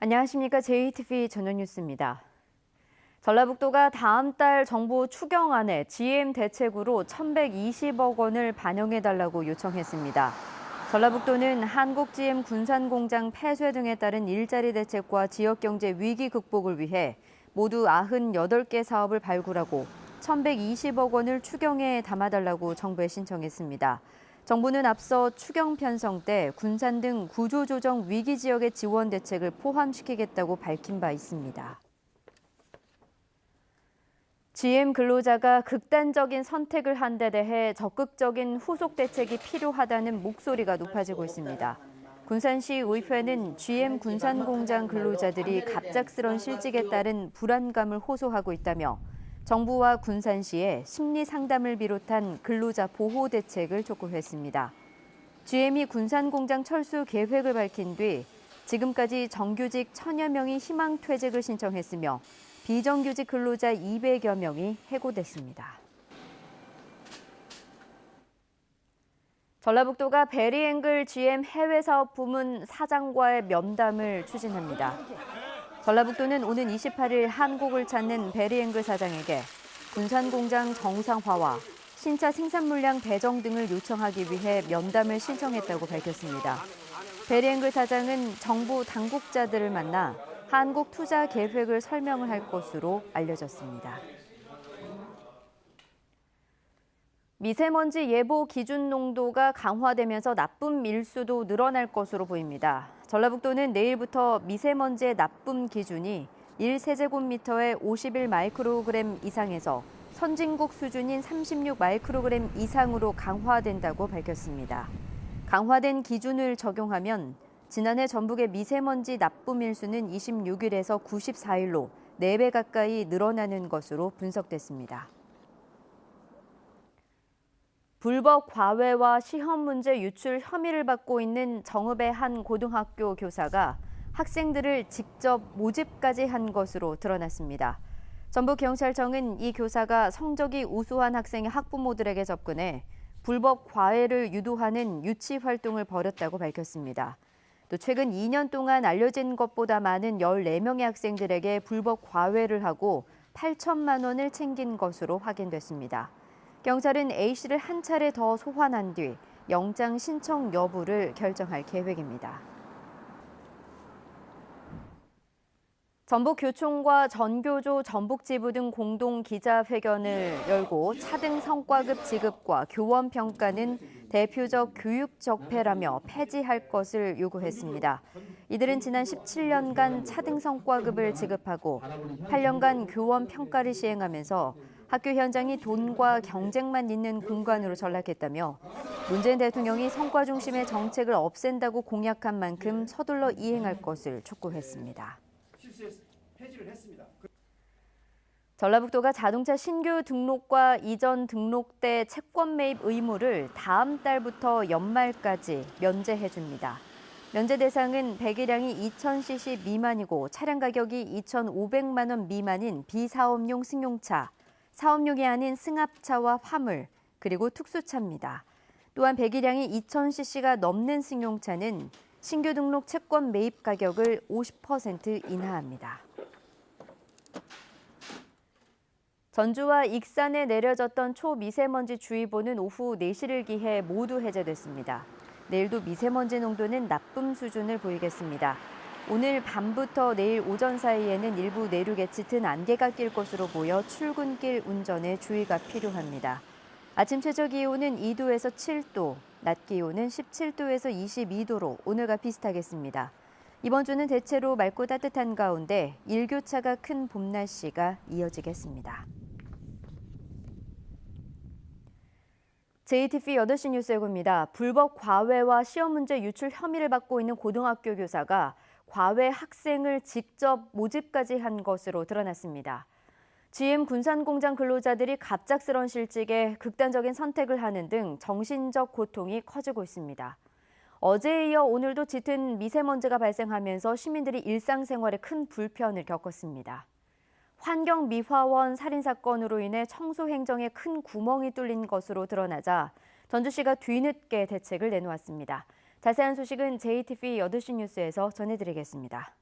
안녕하십니까. JTV 전현뉴스입니다. 전라북도가 다음 달 정부 추경안에 GM 대책으로 1,120억 원을 반영해달라고 요청했습니다. 전라북도는 한국 GM 군산공장 폐쇄 등에 따른 일자리 대책과 지역경제 위기 극복을 위해 모두 98개 사업을 발굴하고 1,120억 원을 추경에 담아달라고 정부에 신청했습니다. 정부는 앞서 추경 편성 때 군산 등 구조조정 위기 지역의 지원 대책을 포함시키겠다고 밝힌 바 있습니다. GM 근로자가 극단적인 선택을 한 데 대해 적극적인 후속 대책이 필요하다는 목소리가 높아지고 있습니다. 군산시 의회는 GM 군산공장 근로자들이 갑작스런 실직에 따른 불안감을 호소하고 있다며 정부와 군산시에 심리 상담을 비롯한 근로자 보호 대책을 촉구했습니다. GM이 군산공장 철수 계획을 밝힌 뒤 지금까지 정규직 1,000여 명이 희망퇴직을 신청했으며 비정규직 근로자 200여 명이 해고됐습니다. 전라북도가 베리앵글 GM 해외사업 부문 사장과의 면담을 추진합니다. 전라북도는 오는 28일 한국을 찾는 베리앵글 사장에게 군산공장 정상화와 신차 생산 물량 배정 등을 요청하기 위해 면담을 신청했다고 밝혔습니다. 베리앵글 사장은 정부 당국자들을 만나 한국 투자 계획을 설명을 할 것으로 알려졌습니다. 미세먼지 예보 기준 농도가 강화되면서 나쁨 일수도 늘어날 것으로 보입니다. 전라북도는 내일부터 미세먼지의 나쁨 기준이 1세제곱미터에 51 마이크로그램 이상에서 선진국 수준인 36 마이크로그램 이상으로 강화된다고 밝혔습니다. 강화된 기준을 적용하면 지난해 전북의 미세먼지 나쁨 일수는 26일에서 94일로 4배 가까이 늘어나는 것으로 분석됐습니다. 불법 과외와 시험 문제 유출 혐의를 받고 있는 정읍의 한 고등학교 교사가 학생들을 직접 모집까지 한 것으로 드러났습니다. 전북경찰청은 이 교사가 성적이 우수한 학생의 학부모들에게 접근해 불법 과외를 유도하는 유치 활동을 벌였다고 밝혔습니다. 또 최근 2년 동안 알려진 것보다 많은 14명의 학생들에게 불법 과외를 하고 8천만 원을 챙긴 것으로 확인됐습니다. 경찰은 A씨를 한 차례 더 소환한 뒤 영장 신청 여부를 결정할 계획입니다. 전북교총과 전교조 전북지부 등 공동 기자회견을 열고 차등 성과급 지급과 교원 평가는 대표적 교육 적폐라며 폐지할 것을 요구했습니다. 이들은 지난 17년간 차등 성과급을 지급하고 8년간 교원 평가를 시행하면서 학교 현장이 돈과 경쟁만 있는 공간으로 전락했다며 문재인 대통령이 성과 중심의 정책을 없앤다고 공약한 만큼 서둘러 이행할 것을 촉구했습니다. 전라북도가 자동차 신규 등록과 이전 등록 때 채권 매입 의무를 다음 달부터 연말까지 면제해 줍니다. 면제 대상은 배기량이 2,000cc 미만이고 차량 가격이 2,500만 원 미만인 비사업용 승용차, 사업용이 아닌 승합차와 화물, 그리고 특수차입니다. 또한 배기량이 2,000cc가 넘는 승용차는 신규 등록 채권 매입 가격을 50% 인하합니다. 전주와 익산에 내려졌던 초미세먼지 주의보는 오후 4시를 기해 모두 해제됐습니다. 내일도 미세먼지 농도는 나쁨 수준을 보이겠습니다. 오늘 밤부터 내일 오전 사이에는 일부 내륙에 짙은 안개가 낄 것으로 보여 출근길 운전에 주의가 필요합니다. 아침 최저 기온은 2도에서 7도, 낮 기온은 17도에서 22도로 오늘과 비슷하겠습니다. 이번 주는 대체로 맑고 따뜻한 가운데 일교차가 큰 봄 날씨가 이어지겠습니다. JTV 8시 뉴스 예고입니다. 불법 과외와 시험 문제 유출 혐의를 받고 있는 고등학교 교사가 과외 학생을 직접 모집까지 한 것으로 드러났습니다. GM 군산공장 근로자들이 갑작스런 실직에 극단적인 선택을 하는 등 정신적 고통이 커지고 있습니다. 어제에 이어 오늘도 짙은 미세먼지가 발생하면서 시민들이 일상생활에 큰 불편을 겪었습니다. 환경미화원 살인사건으로 인해 청소 행정에 큰 구멍이 뚫린 것으로 드러나자 전주시가 뒤늦게 대책을 내놓았습니다. 자세한 소식은 JTV 8시 뉴스에서 전해드리겠습니다.